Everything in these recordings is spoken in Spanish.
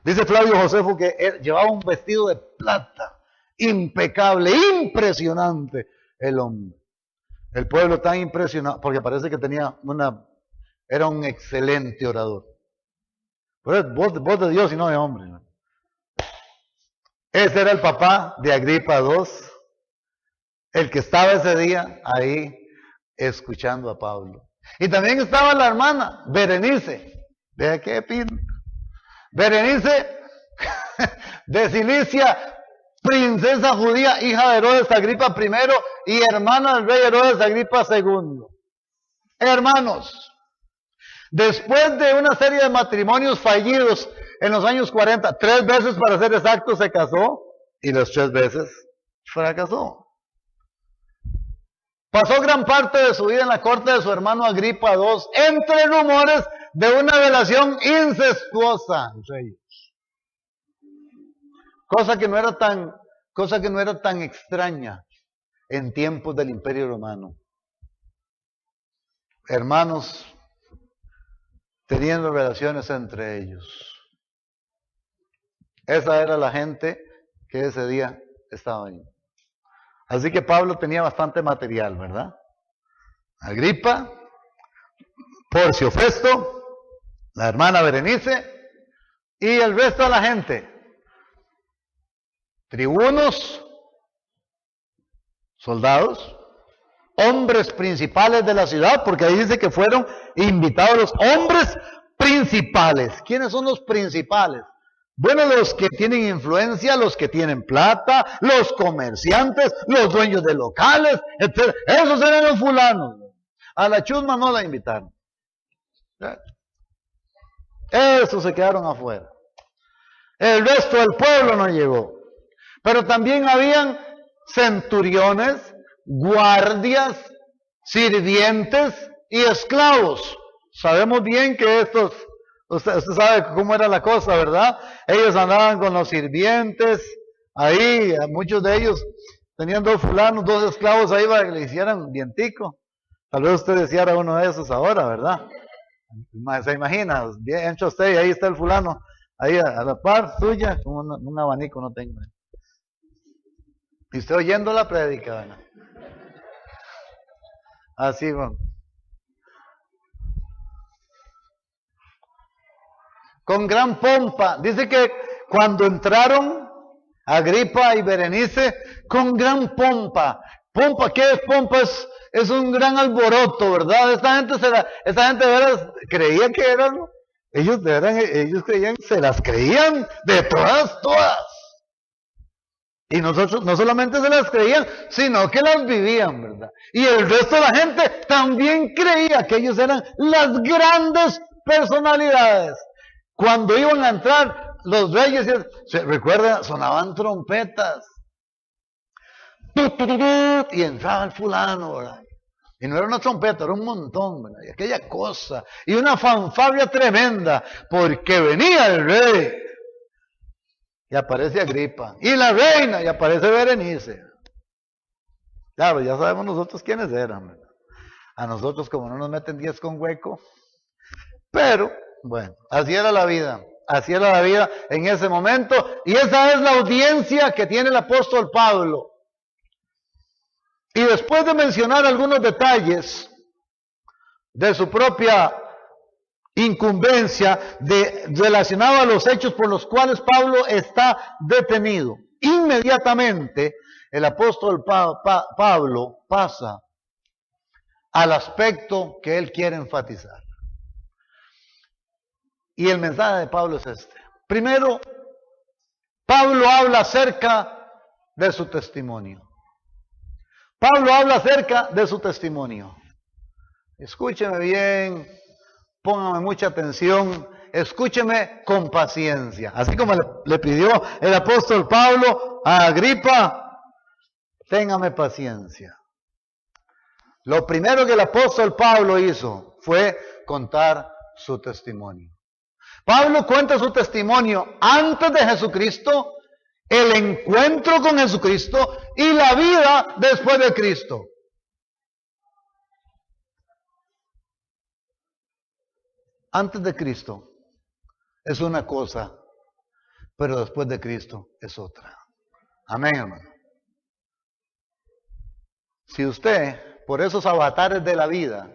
Dice Flavio Josefo que él llevaba un vestido de plata, impecable, impresionante el hombre. El pueblo tan impresionado, porque parece que era un excelente orador. Pero es voz de Dios y no de hombre. Ese era el papá de Agripa II, el que estaba ese día ahí escuchando a Pablo. Y también estaba la hermana, Berenice. ¿De qué pinta? Berenice de Cilicia, princesa judía, hija de Herodes Agripa I y hermana del rey Herodes Agripa II. Hermanos, después de una serie de matrimonios fallidos en los años 40, 3 veces para ser exacto se casó y las 3 veces fracasó. Pasó gran parte de su vida en la corte de su hermano Agripa II, entre rumores de una relación incestuosa entre ellos. Cosa que no era tan extraña en tiempos del Imperio Romano. Hermanos teniendo relaciones entre ellos. Esa era la gente que ese día estaba ahí. Así que Pablo tenía bastante material, ¿verdad? Agripa, Porcio Festo, la hermana Berenice y el resto de la gente. Tribunos, soldados, hombres principales de la ciudad, porque ahí dice que fueron invitados los hombres principales. ¿Quiénes son los principales? Bueno, los que tienen influencia, los que tienen plata, los comerciantes, los dueños de locales, etc. Esos eran los fulanos. A la chusma no la invitaron. Esos se quedaron afuera. El resto del pueblo no llegó. Pero también habían centuriones, guardias, sirvientes y esclavos. Sabemos bien que estos, usted sabe cómo era la cosa, ¿verdad? Ellos andaban con los sirvientes, ahí muchos de ellos tenían 2 fulanos, 2 esclavos ahí para que le hicieran vientico. Tal vez usted deseara uno de esos ahora, ¿verdad? Se imagina, entra usted y ahí está el fulano, ahí a la par suya, con un abanico no tengo. Y usted oyendo la prédica, ¿verdad? Así, bueno. Con gran pompa. Dice que cuando entraron Agripa y Berenice, con gran pompa. Pompa, ¿qué es pompa? Es un gran alboroto, ¿verdad? Esta gente de veras creía que eran, ellos creían, se las creían de todas. Y nosotros no solamente se las creían, sino que las vivían, ¿verdad? Y el resto de la gente también creía que ellos eran las grandes personalidades. Cuando iban a entrar los reyes, recuerda, sonaban trompetas. Y entraba el fulano, ¿verdad? Y no era una trompeta, era un montón, ¿verdad? Y aquella cosa. Y una fanfarria tremenda, porque venía el rey. Y aparece Agripa. Y la reina, y aparece Berenice. Claro, ya sabemos nosotros quiénes eran, ¿verdad? A nosotros como no nos meten 10 con hueco. Pero, bueno, así era la vida. Así era la vida en ese momento. Y esa es la audiencia que tiene el apóstol Pablo. Y después de mencionar algunos detalles de su propia incumbencia relacionado a los hechos por los cuales Pablo está detenido, inmediatamente el apóstol Pablo pasa al aspecto que él quiere enfatizar. Y el mensaje de Pablo es este. Primero, Pablo habla acerca de su testimonio. Pablo habla acerca de su testimonio. Escúcheme bien, póngame mucha atención, escúcheme con paciencia. Así como le pidió el apóstol Pablo a Agripa, téngame paciencia. Lo primero que el apóstol Pablo hizo fue contar su testimonio. Pablo cuenta su testimonio antes de Jesucristo, el encuentro con Jesucristo y la vida después de Cristo. Antes de Cristo es una cosa pero después de Cristo es otra. Amén, hermano. Si usted, por esos avatares de la vida,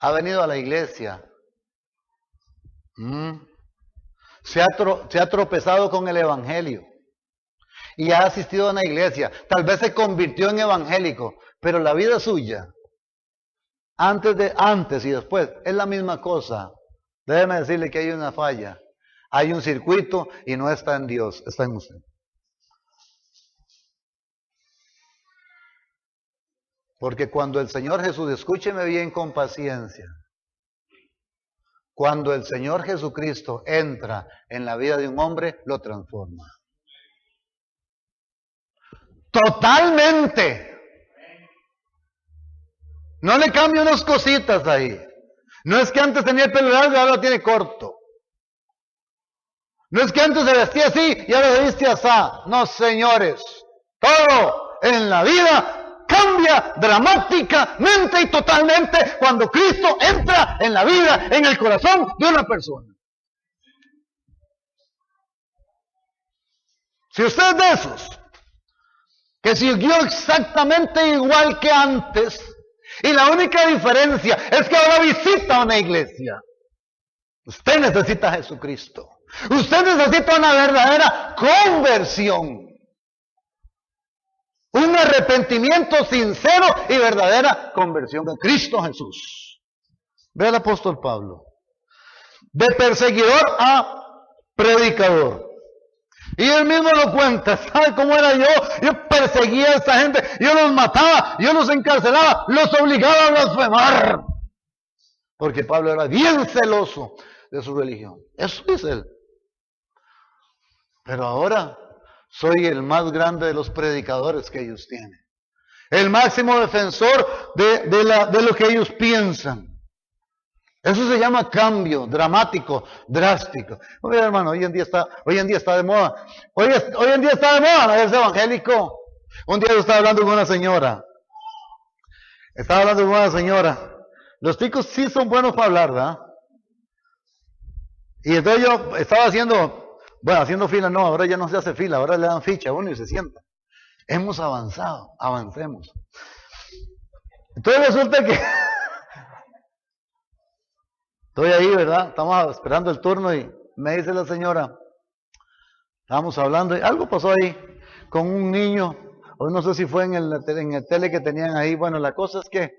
ha venido a la iglesia, se ha tropezado con el evangelio y ha asistido a una iglesia, tal vez se convirtió en evangélico, pero la vida suya, antes y después, es la misma cosa. Déjeme decirle que hay una falla, hay un circuito y no está en Dios, está en usted. Porque cuando el Señor Jesús, escúcheme bien con paciencia, cuando el Señor Jesucristo entra en la vida de un hombre, lo transforma. Totalmente. No le cambia unas cositas ahí. No es que antes tenía el pelo largo y ahora lo tiene corto. No es que antes se vestía así y ahora se viste así. No, señores. Todo en la vida cambia dramáticamente y totalmente cuando Cristo entra en la vida, en el corazón de una persona. Si usted es de esos que siguió exactamente igual que antes, y la única diferencia es que ahora visita una iglesia, usted necesita a Jesucristo. Usted necesita una verdadera conversión. Un arrepentimiento sincero y verdadera conversión a Cristo Jesús. Ve al apóstol Pablo. De perseguidor a predicador. Y él mismo lo cuenta. ¿Sabe cómo era yo? Yo perseguía a esta gente. Yo los mataba. Yo los encarcelaba. Los obligaba a blasfemar. Porque Pablo era bien celoso de su religión. Eso dice él. Pero ahora soy el más grande de los predicadores que ellos tienen. El máximo defensor de lo que ellos piensan. Eso se llama cambio dramático, drástico. Oye, hermano, hoy en día está de moda. Hoy en día está de moda, es evangélico. Un día yo estaba hablando con una señora. Los chicos sí son buenos para hablar, ¿verdad? Y entonces yo estaba haciendo fila, no, ahora ya no se hace fila, ahora le dan ficha a uno y se sienta. Hemos avanzado, avancemos. Entonces resulta que estoy ahí, ¿verdad? Estamos esperando el turno y me dice la señora, estábamos hablando y algo pasó ahí con un niño, o no sé si fue en el tele que tenían ahí. Bueno, la cosa es que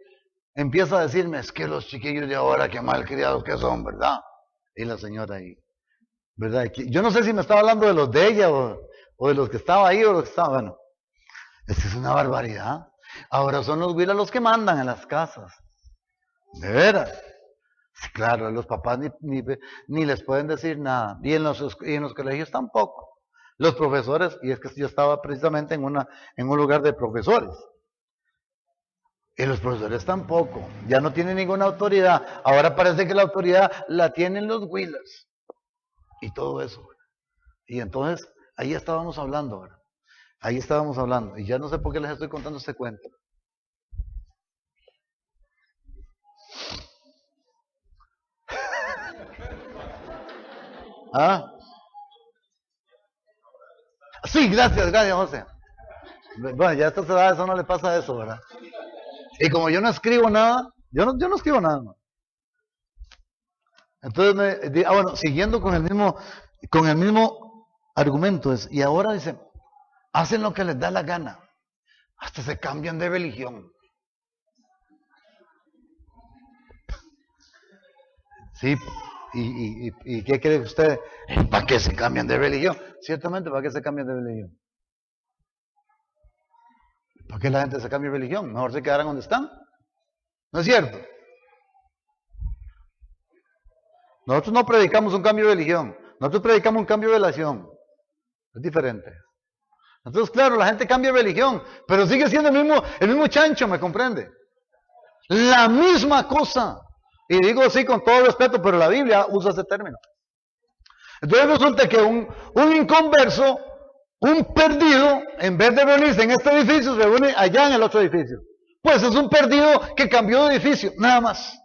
empieza a decirme, es que los chiquillos de ahora, qué malcriados que son, ¿verdad? Y la señora ahí, ¿verdad? Yo no sé si me estaba hablando de los de ella o de los que estaba ahí o los que estaban, bueno, es una barbaridad. Ahora son los güilas los que mandan en las casas, de veras. Claro, los papás ni les pueden decir nada, y en los colegios tampoco. Los profesores, y es que yo estaba precisamente en un lugar de profesores, y los profesores tampoco, ya no tienen ninguna autoridad. Ahora parece que la autoridad la tienen los güilas, y todo eso. Y entonces, ahí estábamos hablando, ¿verdad? Y ya no sé por qué les estoy contando este cuento. ¿Ah? Sí, gracias, José. Bueno, ya a estas edades no le pasa eso, ¿verdad? Y como yo no escribo nada, yo no escribo nada más. Entonces, bueno, siguiendo con el mismo argumento, y ahora dicen, hacen lo que les da la gana, hasta se cambian de religión. Sí. ¿Y qué cree usted? ¿Para qué se cambian de religión? Ciertamente, ¿para qué se cambian de religión? ¿Para qué la gente se cambia de religión? Mejor se quedaran donde están. ¿No es cierto? Nosotros no predicamos un cambio de religión. Nosotros predicamos un cambio de relación. Es diferente. Entonces, claro, la gente cambia de religión, pero sigue siendo el mismo chancho, ¿me comprende? La misma cosa. Y digo así con todo respeto, pero la Biblia usa ese término. Entonces resulta que un inconverso, un perdido, en vez de reunirse en este edificio, se reúne allá en el otro edificio. Pues es un perdido que cambió de edificio, nada más.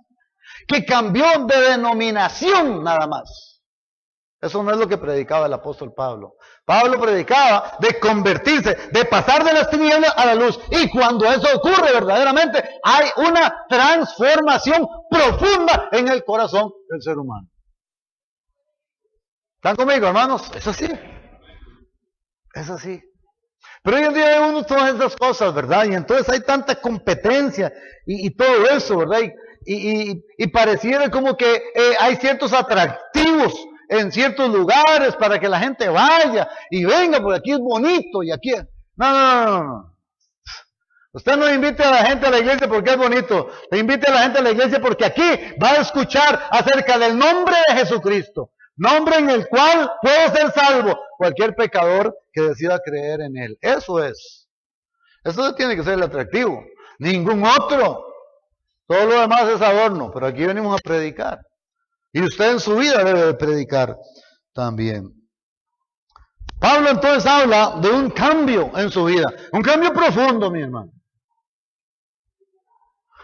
Que cambió de denominación, nada más. Eso no es lo que predicaba el apóstol Pablo. Pablo predicaba de convertirse, de pasar de las tinieblas a la luz. Y cuando eso ocurre verdaderamente, hay una transformación profunda en el corazón del ser humano. ¿Están conmigo, hermanos? Es así. Es así. Pero hoy en día vemos todas esas cosas, ¿verdad? Y entonces hay tanta competencia y todo eso, ¿verdad? Y pareciera como que hay ciertos atractivos en ciertos lugares para que la gente vaya y venga, porque aquí es bonito y aquí es... No. Usted no invite a la gente a la iglesia porque es bonito. Le invite a la gente a la iglesia porque aquí va a escuchar acerca del nombre de Jesucristo. Nombre en el cual puede ser salvo cualquier pecador que decida creer en él. Eso es. Eso tiene que ser el atractivo. Ningún otro. Todo lo demás es adorno. Pero aquí venimos a predicar. Y usted en su vida debe de predicar también. Pablo entonces habla de un cambio en su vida. Un cambio profundo, mi hermano.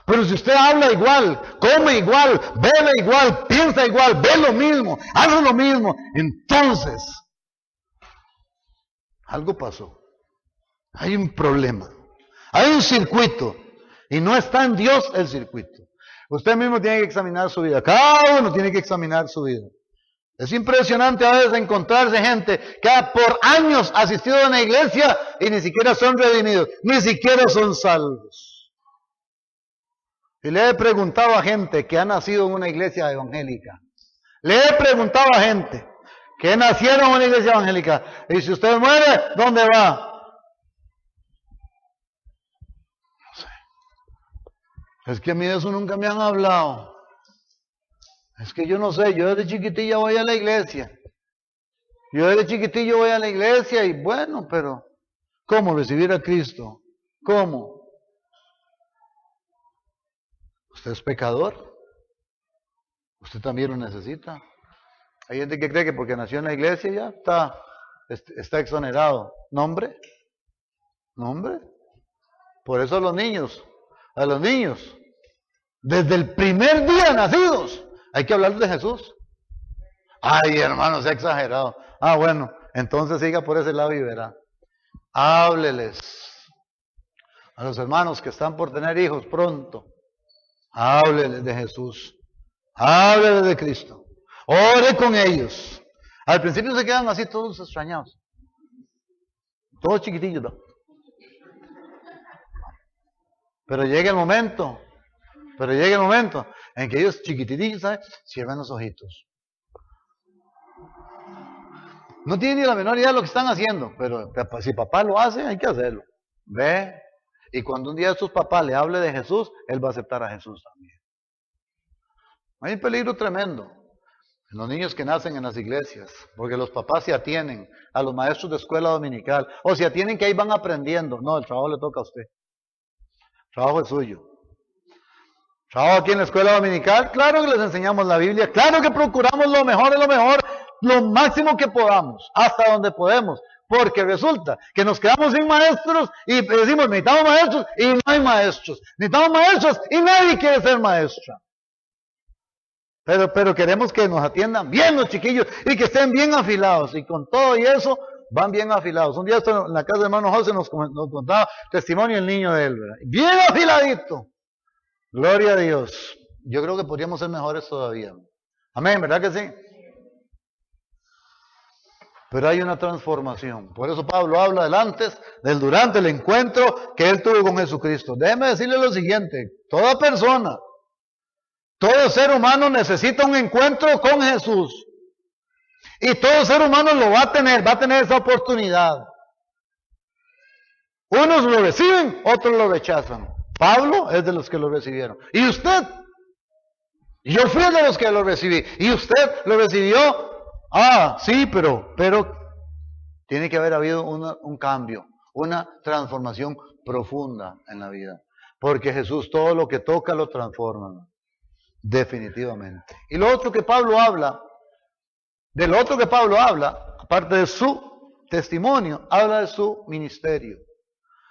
Pero si usted habla igual, come igual, bebe igual, piensa igual, ve lo mismo, hace lo mismo, entonces algo pasó. Hay un problema. Hay un circuito. Y no está en Dios el circuito. Usted mismo tiene que examinar su vida. Cada uno tiene que examinar su vida. Es impresionante a veces encontrarse gente que por años ha asistido a una iglesia y ni siquiera son redimidos, ni siquiera son salvos. Y le he preguntado a gente que ha nacido en una iglesia evangélica. Le he preguntado a gente que nacieron en una iglesia evangélica. Y si usted muere, ¿dónde va? No sé. Es que a mí de eso nunca me han hablado. Es que yo no sé, yo desde chiquitillo voy a la iglesia. Yo desde chiquitillo voy a la iglesia y bueno, pero ¿cómo recibir a Cristo? ¿Cómo? ¿Usted es pecador? ¿Usted también lo necesita? Hay gente que cree que porque nació en la iglesia ya está exonerado. ¿Nombre? ¿Nombre? Por eso a los niños, desde el primer día nacidos, hay que hablar de Jesús. Ay, hermano, se ha exagerado. Ah, bueno, entonces siga por ese lado y verá. Hábleles a los hermanos que están por tener hijos pronto. Hábleles de Jesús. Hábleles de Cristo. Ore con ellos. Al principio se quedan así todos extrañados. Todos chiquitillos, ¿no? Pero llega el momento en que ellos chiquititillos, ¿sabes? Cierran los ojitos. No tienen ni la menor idea de lo que están haciendo, pero si papá lo hace, hay que hacerlo. ¿Ve? Y cuando un día sus papás le hable de Jesús, él va a aceptar a Jesús también. Hay un peligro tremendo en los niños que nacen en las iglesias, porque los papás se atienen a los maestros de escuela dominical, o se atienen que ahí van aprendiendo. No, el trabajo le toca a usted. El trabajo es suyo. Trabajo aquí en la escuela dominical, claro que les enseñamos la Biblia, claro que procuramos lo mejor de lo mejor, lo máximo que podamos, hasta donde podemos. Porque resulta que nos quedamos sin maestros y decimos, necesitamos maestros y no hay maestros. Necesitamos maestros y nadie quiere ser maestra. Pero queremos que nos atiendan bien los chiquillos y que estén bien afilados. Y con todo y eso, van bien afilados. Un día esto en la casa de hermano José nos contaba testimonio el niño de él, ¿verdad? Bien afiladito. Gloria a Dios. Yo creo que podríamos ser mejores todavía. Amén, ¿verdad que sí? Pero hay una transformación. Por eso Pablo habla del antes, del durante, el encuentro que él tuvo con Jesucristo. Déjeme decirle lo siguiente. Toda persona, todo ser humano necesita un encuentro con Jesús. Y todo ser humano lo va a tener esa oportunidad. Unos lo reciben, otros lo rechazan. Pablo es de los que lo recibieron. ¿Y usted? Yo fui de los que lo recibí. ¿Y usted lo recibió? Ah, sí, pero tiene que haber habido un cambio, una transformación profunda en la vida. Porque Jesús todo lo que toca lo transforma. Definitivamente. Y lo otro que Pablo habla, aparte de su testimonio, habla de su ministerio.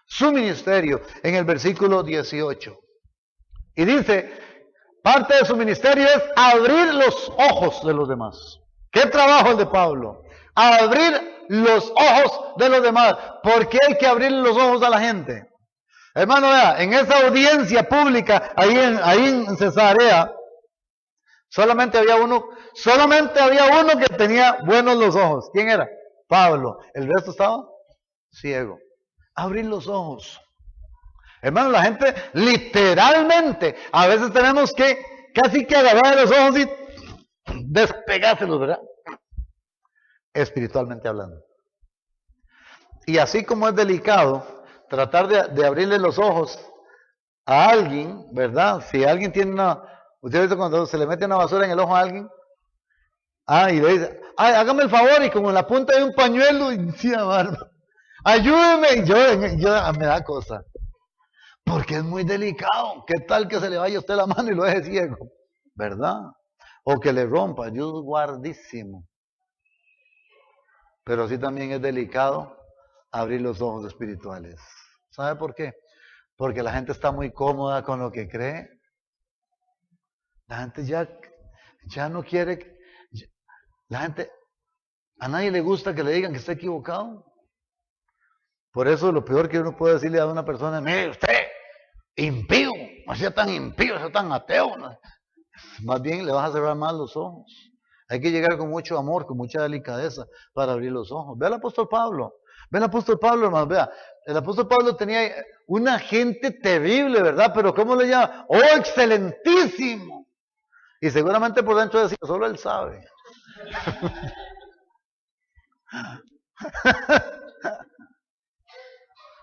Su ministerio en el versículo 18. Y dice, parte de su ministerio es abrir los ojos de los demás. ¿Qué trabajo el de Pablo? Abrir los ojos de los demás. ¿Por qué hay que abrir los ojos a la gente? Hermano, vea, en esa audiencia pública, ahí en Cesarea, solamente había uno que tenía buenos los ojos. ¿Quién era? Pablo. El resto estaba ciego. Abrir los ojos. Hermano, la gente literalmente, a veces tenemos que casi que agarrar los ojos y despegárselos, ¿verdad? Espiritualmente hablando. Y así como es delicado tratar de abrirle los ojos a alguien, ¿verdad? Si alguien tiene usted dice cuando se le mete una basura en el ojo a alguien, y le dice, ay, hágame el favor, y como en la punta de un pañuelo, y decía, ayúdeme, y yo me da cosa. Porque es muy delicado. ¿Qué tal que se le vaya a usted la mano y lo deje ciego? ¿Verdad? O que le rompa, Dios guardísimo. Pero sí también es delicado abrir los ojos espirituales. ¿Sabe por qué? Porque la gente está muy cómoda con lo que cree. La gente ya no quiere. La gente, a nadie le gusta que le digan que está equivocado. Por eso lo peor que uno puede decirle a una persona, mire usted, impío, no sea tan impío, no sea tan ateo. ¿No? Más bien le vas a cerrar más los ojos. Hay que llegar con mucho amor, con mucha delicadeza para abrir los ojos. Ve al apóstol Pablo. Ve al apóstol Pablo, hermano. Vea, el apóstol Pablo tenía una gente terrible, ¿verdad? Pero ¿cómo le llama? ¡Oh, excelentísimo! Y seguramente por dentro decía, solo él sabe.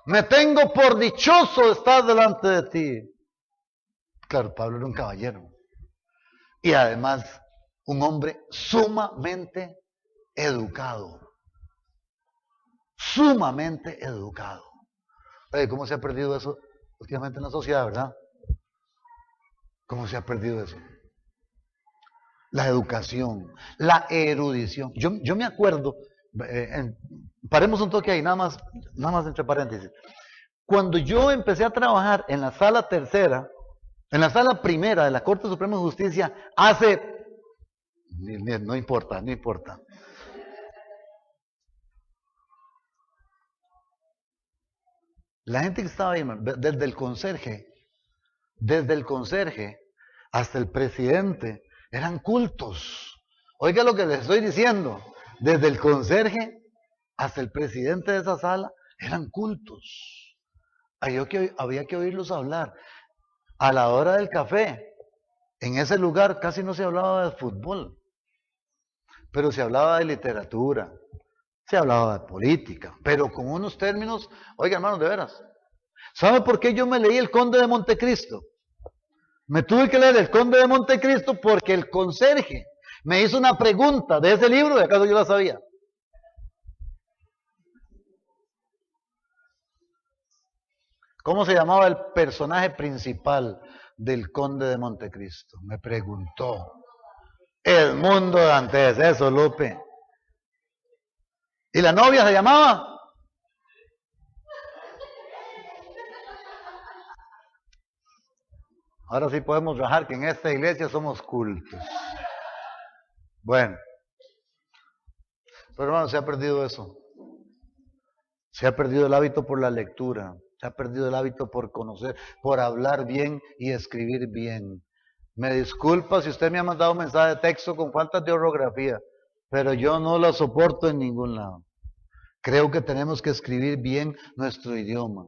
Me tengo por dichoso de estar delante de ti. Claro, Pablo era un caballero. Y además, un hombre sumamente educado. Sumamente educado. Oye, ¿cómo se ha perdido eso últimamente en la sociedad, verdad? ¿Cómo se ha perdido eso? La educación, la erudición. Yo me acuerdo, paremos un toque ahí, nada más entre paréntesis. Cuando yo empecé a trabajar en la sala tercera, en la sala primera de la Corte Suprema de Justicia, no importa. La gente que estaba ahí, desde el conserje hasta el presidente, eran cultos. Oiga lo que les estoy diciendo. Desde el conserje hasta el presidente de esa sala, eran cultos. Había que oírlos hablar. A la hora del café, en ese lugar casi no se hablaba de fútbol, pero se hablaba de literatura, se hablaba de política, pero con unos términos, oiga hermanos, de veras. ¿Sabe por qué yo me leí El Conde de Montecristo? Me tuve que leer El Conde de Montecristo porque el conserje me hizo una pregunta de ese libro y acaso yo la sabía. ¿Cómo se llamaba el personaje principal del Conde de Montecristo? Me preguntó. Edmundo Dantes, eso, Lupe. ¿Y la novia se llamaba? Ahora sí podemos rajar que en esta iglesia somos cultos. Bueno, pero hermano, se ha perdido eso. Se ha perdido el hábito por la lectura. Se ha perdido el hábito por conocer, por hablar bien y escribir bien. Me disculpa si usted me ha mandado un mensaje de texto con faltas de ortografía, pero yo no la soporto en ningún lado. Creo que tenemos que escribir bien nuestro idioma.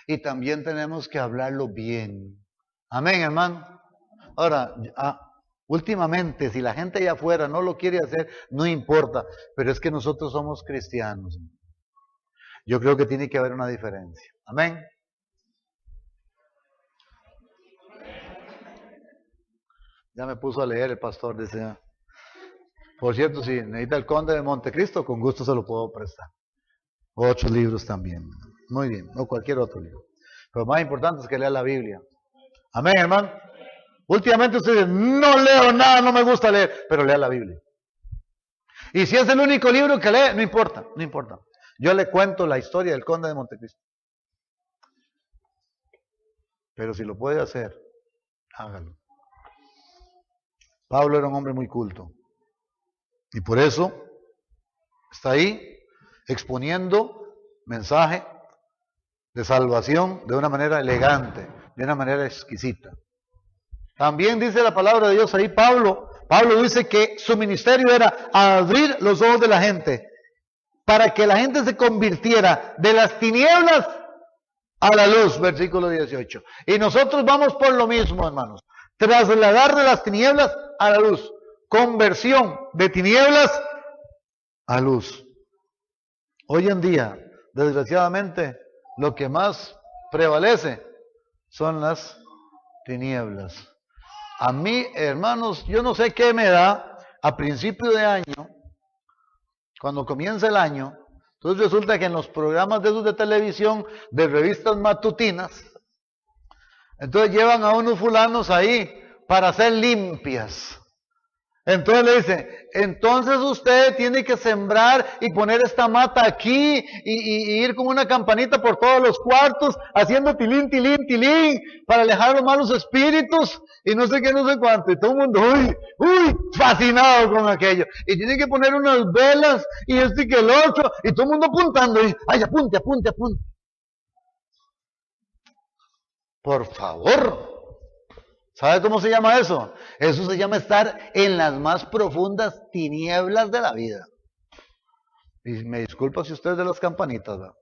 Y también tenemos que hablarlo bien. Amén, hermano. Ahora, últimamente, si la gente allá afuera no lo quiere hacer, no importa. Pero es que nosotros somos cristianos. Yo creo que tiene que haber una diferencia. Amén. Ya me puso a leer el pastor, dice. Por cierto, si necesita el Conde de Montecristo, con gusto se lo puedo prestar. Otros libros también. Muy bien, o cualquier otro libro. Pero más importante es que lea la Biblia. Amén, hermano. Últimamente usted dice, no leo nada, no me gusta leer, pero lea la Biblia. Y si es el único libro que lee, no importa. Yo le cuento la historia del Conde de Montecristo. Pero si lo puede hacer, hágalo. Pablo era un hombre muy culto. Y por eso está ahí exponiendo mensaje de salvación de una manera elegante, de una manera exquisita. También dice la palabra de Dios ahí Pablo dice que su ministerio era abrir los ojos de la gente, para que la gente se convirtiera de las tinieblas a la luz, versículo 18. Y nosotros vamos por lo mismo, hermanos, trasladar de las tinieblas a la luz, conversión de tinieblas a luz. Hoy en día, desgraciadamente, lo que más prevalece son las tinieblas. A mí, hermanos, yo no sé qué me da a principio de año, cuando comienza el año. Entonces resulta que en los programas de esos de televisión, de revistas matutinas, entonces llevan a unos fulanos ahí para hacer limpias. Entonces le dice, entonces usted tiene que sembrar y poner esta mata aquí y ir con una campanita por todos los cuartos haciendo tilín, tilín, tilín para alejar los malos espíritus y no sé qué, no sé cuánto. Y todo el mundo, fascinado con aquello. Y tiene que poner unas velas y este y que el otro y todo el mundo apuntando. Y, ay, apunte, apunte, apunte. Por favor. ¿Sabe cómo se llama eso? Eso se llama estar en las más profundas tinieblas de la vida. Y me disculpa si usted es de las campanitas, ¿verdad?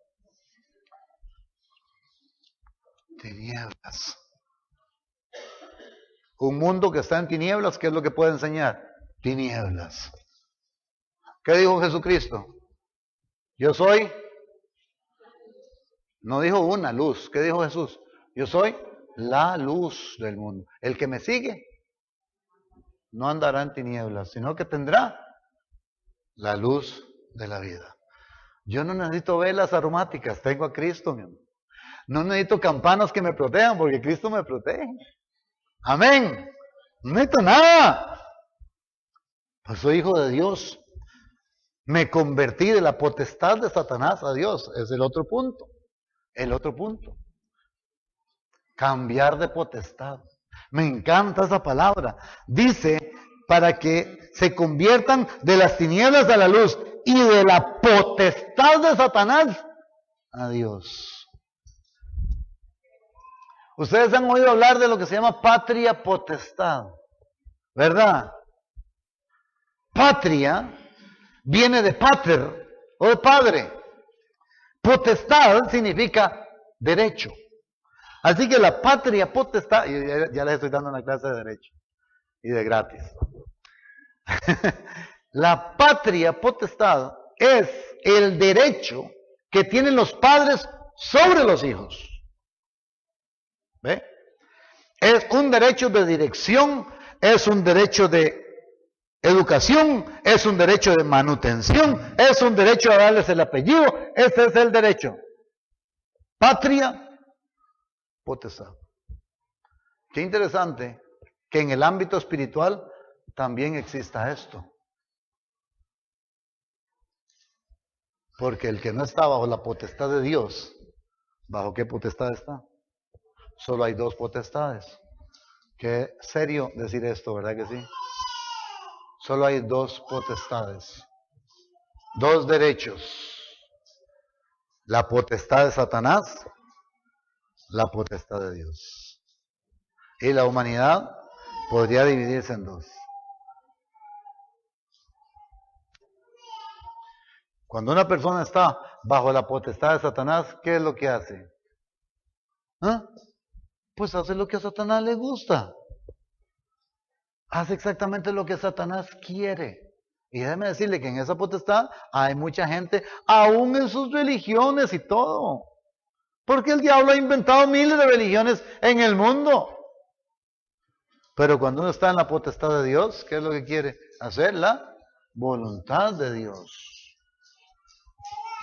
Tinieblas. Un mundo que está en tinieblas, ¿qué es lo que puede enseñar? Tinieblas. ¿Qué dijo Jesucristo? Yo soy. No dijo una luz. ¿Qué dijo Jesús? Yo soy la luz del mundo. El que me sigue no andará en tinieblas, sino que tendrá la luz de la vida. Yo no necesito velas aromáticas, tengo a Cristo, mi amor. No necesito campanas que me protejan, porque Cristo me protege. Amén. No necesito nada. Pues soy hijo de Dios. Me convertí de la potestad de Satanás a Dios. Es el otro punto. El otro punto. Cambiar de potestad. Me encanta esa palabra. Dice, para que se conviertan de las tinieblas a la luz y de la potestad de Satanás a Dios. Ustedes han oído hablar de lo que se llama patria potestad, ¿verdad? Patria viene de pater o de padre. Potestad significa derecho. Así que la patria potestad, ya les estoy dando una clase de derecho, y de gratis. La patria potestad es el derecho que tienen los padres sobre los hijos. ¿Ve? Es un derecho de dirección, es un derecho de educación, es un derecho de manutención, es un derecho a darles el apellido, ese es el derecho. Patria potestad. Qué interesante que en el ámbito espiritual también exista esto. Porque el que no está bajo la potestad de Dios, ¿bajo qué potestad está? Solo hay dos potestades. Qué serio decir esto, ¿verdad que sí? Solo hay dos potestades, dos derechos. La potestad de Satanás, la potestad de Dios. Y la humanidad podría dividirse en dos. Cuando una persona está bajo la potestad de Satanás, ¿qué es lo que hace? ¿Ah? Pues hace lo que a Satanás le gusta. Hace exactamente lo que Satanás quiere. Y déjeme decirle que en esa potestad hay mucha gente, aún en sus religiones y todo. Porque el diablo ha inventado miles de religiones en el mundo. Pero cuando uno está en la potestad de Dios, ¿qué es lo que quiere? Hacer la voluntad de Dios.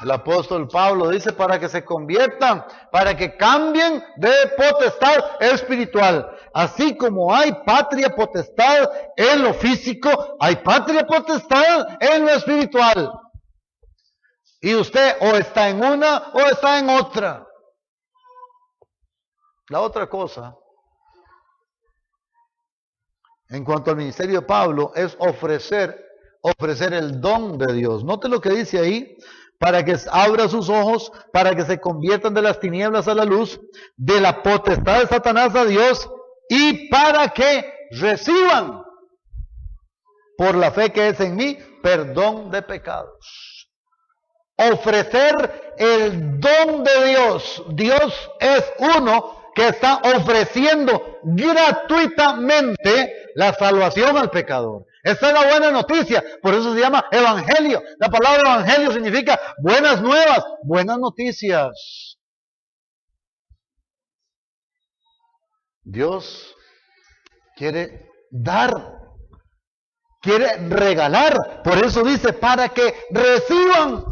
El apóstol Pablo dice para que se conviertan, para que cambien de potestad espiritual. Así como hay patria potestad en lo físico, hay patria potestad en lo espiritual. Y usted o está en una o está en otra. La otra cosa, en cuanto al ministerio de Pablo, es ofrecer ofrecer el don de Dios. Note lo que dice ahí, para que abra sus ojos, para que se conviertan de las tinieblas a la luz, de la potestad de Satanás a Dios, y para que reciban, por la fe que es en mí, perdón de pecados. Ofrecer el don de Dios. Dios es uno que está ofreciendo gratuitamente la salvación al pecador. Esta es la buena noticia, por eso se llama evangelio. La palabra evangelio significa buenas nuevas, buenas noticias. Dios quiere dar, quiere regalar, por eso dice para que reciban,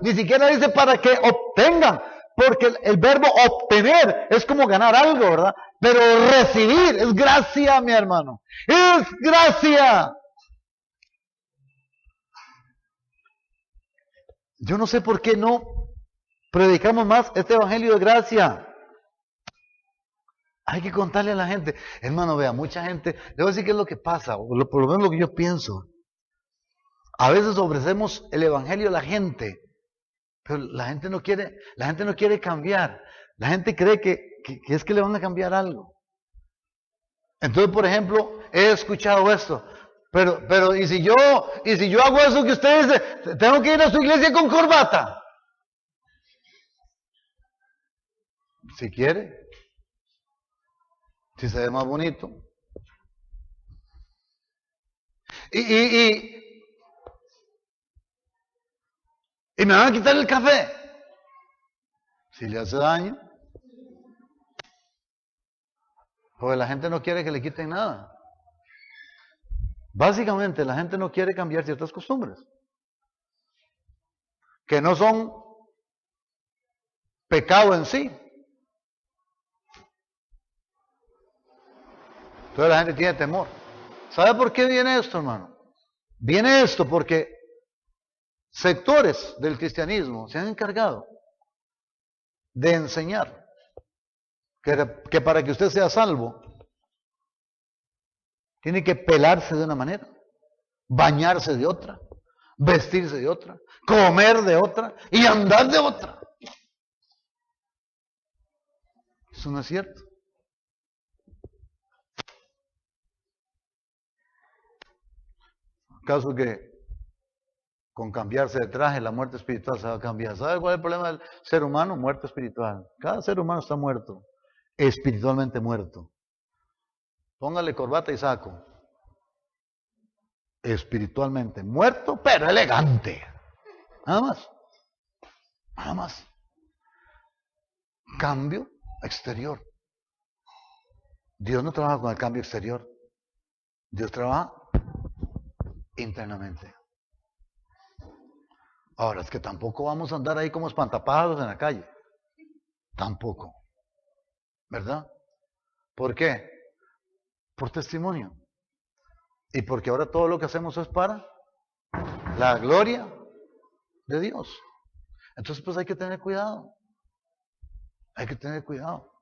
ni siquiera dice para que obtengan, porque el verbo obtener es como ganar algo, ¿verdad? Pero recibir es gracia, mi hermano, es gracia. Yo no sé por qué no predicamos más este evangelio de gracia. Hay que contarle a la gente. Hermano, vea, mucha gente, le voy a decir qué es lo que pasa, o por lo menos lo que yo pienso. A veces ofrecemos el evangelio a la gente, pero la gente no quiere cambiar. La gente cree que es que le van a cambiar algo. Entonces, por ejemplo, he escuchado esto. Pero ¿y si yo hago eso que usted dice, tengo que ir a su iglesia con corbata? Si quiere. Si se ve más bonito. Y me van a quitar el café. Si le hace daño. Porque la gente no quiere que le quiten nada. Básicamente la gente no quiere cambiar ciertas costumbres. Que no son pecado en sí. Entonces la gente tiene temor. ¿Sabe por qué viene esto, hermano? Viene esto porque sectores del cristianismo se han encargado de enseñar que para que usted sea salvo, tiene que pelarse de una manera, bañarse de otra, vestirse de otra, comer de otra y andar de otra. Eso no es cierto. ¿Acaso que con cambiarse de traje la muerte espiritual se va a cambiar? ¿Sabe cuál es el problema del ser humano? Muerte espiritual. Cada ser humano está muerto, espiritualmente muerto. Póngale corbata y saco. Espiritualmente muerto, pero elegante. Nada más. Nada más. Cambio exterior. Dios no trabaja con el cambio exterior. Dios trabaja internamente. Ahora, es que tampoco vamos a andar ahí como espantapájaros en la calle. Tampoco. ¿Verdad? ¿Por qué? Por testimonio. Y porque ahora todo lo que hacemos es para la gloria de Dios. Entonces, pues hay que tener cuidado. Hay que tener cuidado.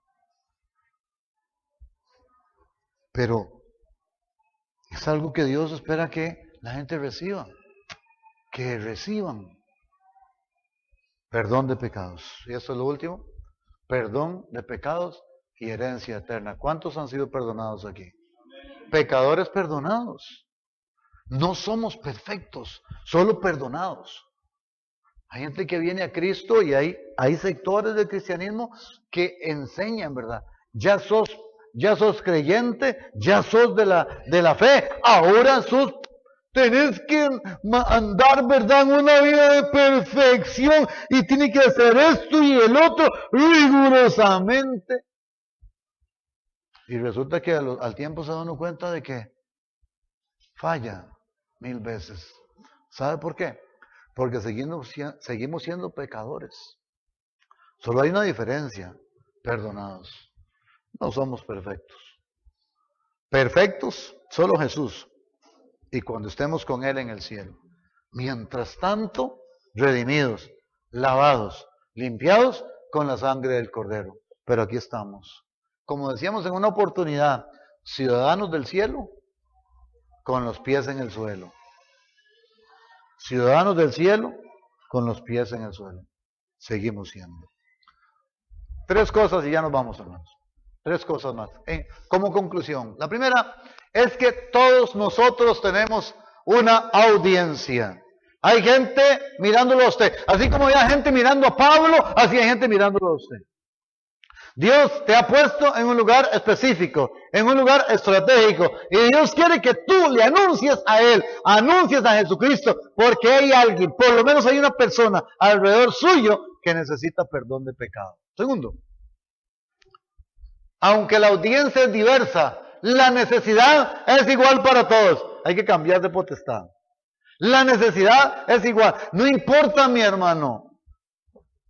Pero es algo que Dios espera que la gente reciba. Que reciban perdón de pecados. Y eso es lo último. Perdón de pecados y herencia eterna. ¿Cuántos han sido perdonados aquí? Pecadores perdonados. No somos perfectos, solo perdonados. Hay gente que viene a Cristo y hay sectores del cristianismo que enseñan, ¿verdad? Ya sos creyente, ya sos de la fe, ahora tenés que andar, ¿verdad?, en una vida de perfección y tiene que hacer esto y el otro rigurosamente. Y resulta que al tiempo se da uno cuenta de que falla 1000 veces. ¿Sabe por qué? Porque seguimos siendo pecadores. Solo hay una diferencia: perdonados. No somos perfectos. Perfectos, solo Jesús. Y cuando estemos con Él en el cielo. Mientras tanto, redimidos, lavados, limpiados con la sangre del Cordero. Pero aquí estamos. Como decíamos en una oportunidad, ciudadanos del cielo con los pies en el suelo. Ciudadanos del cielo, con los pies en el suelo. Seguimos siendo. 3 cosas y ya nos vamos, hermanos. 3 cosas más. Como conclusión. La primera es que todos nosotros tenemos una audiencia. Hay gente mirándolo a usted. Así como había gente mirando a Pablo, así hay gente mirándolo a usted. Dios te ha puesto en un lugar específico, en un lugar estratégico. Y Dios quiere que tú le anuncies a Él, anuncies a Jesucristo, porque hay alguien, por lo menos hay una persona alrededor suyo que necesita perdón de pecado. Segundo, aunque la audiencia es diversa, la necesidad es igual para todos. Hay que cambiar de potestad. La necesidad es igual. No importa, mi hermano.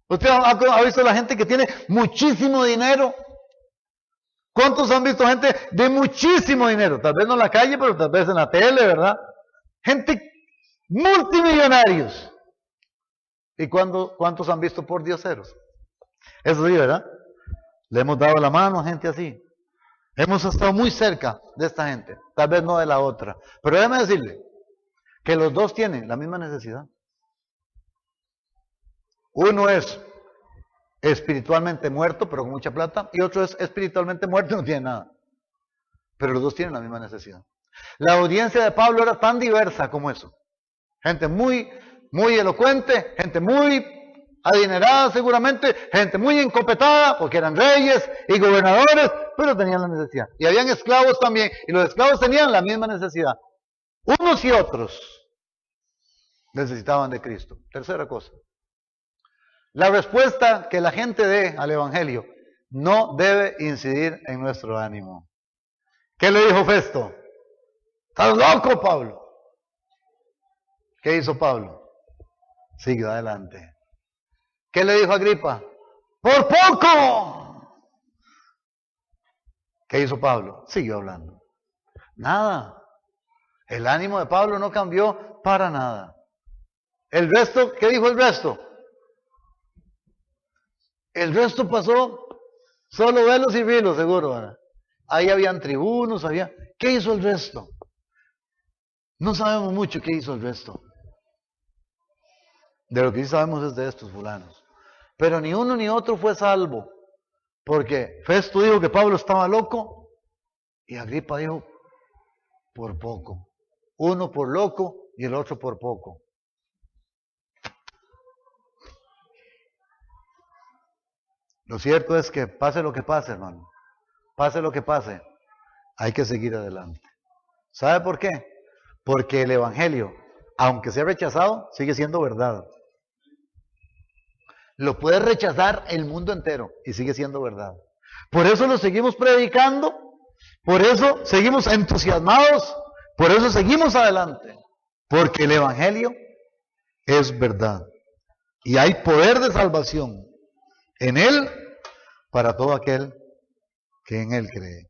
¿Usted ha visto la gente que tiene muchísimo dinero? ¿Cuántos han visto gente de muchísimo dinero? Tal vez no en la calle, pero tal vez en la tele, ¿verdad? Gente multimillonarios. ¿Y cuántos han visto por dioseros? Eso sí, ¿verdad? Le hemos dado la mano a gente así. Hemos estado muy cerca de esta gente, tal vez no de la otra. Pero déjeme decirle que los dos tienen la misma necesidad. Uno es espiritualmente muerto, pero con mucha plata, y otro es espiritualmente muerto y no tiene nada. Pero los dos tienen la misma necesidad. La audiencia de Pablo era tan diversa como eso. Gente muy elocuente, gente muy adinerada seguramente, gente muy encopetada, porque eran reyes y gobernadores, pero tenían la necesidad. Y habían esclavos también, y los esclavos tenían la misma necesidad. Unos y otros necesitaban de Cristo. Tercera cosa. La respuesta que la gente dé al Evangelio no debe incidir en nuestro ánimo. ¿Qué le dijo Festo? ¿Estás loco, Pablo? ¿Qué hizo Pablo? Siguió adelante. ¿Qué le dijo Agripa? ¡Por poco! ¿Qué hizo Pablo? Siguió hablando. Nada. El ánimo de Pablo no cambió para nada. ¿El resto? ¿Qué dijo el resto? El resto pasó solo velos y vilos, seguro, ¿verdad? Ahí habían tribunos, ¿Qué hizo el resto? No sabemos mucho qué hizo el resto. De lo que sí sabemos es de estos fulanos. Pero ni uno ni otro fue salvo. Porque Festo dijo que Pablo estaba loco y Agripa dijo por poco. Uno por loco y el otro por poco. Lo cierto es que pase lo que pase, hermano. Pase lo que pase, hay que seguir adelante. ¿Sabe por qué? Porque el Evangelio, aunque sea rechazado, sigue siendo verdad. Lo puede rechazar el mundo entero y sigue siendo verdad. Por eso lo seguimos predicando, por eso seguimos entusiasmados, por eso seguimos adelante. Porque el Evangelio es verdad. Y hay poder de salvación en Él para todo aquel que en Él cree.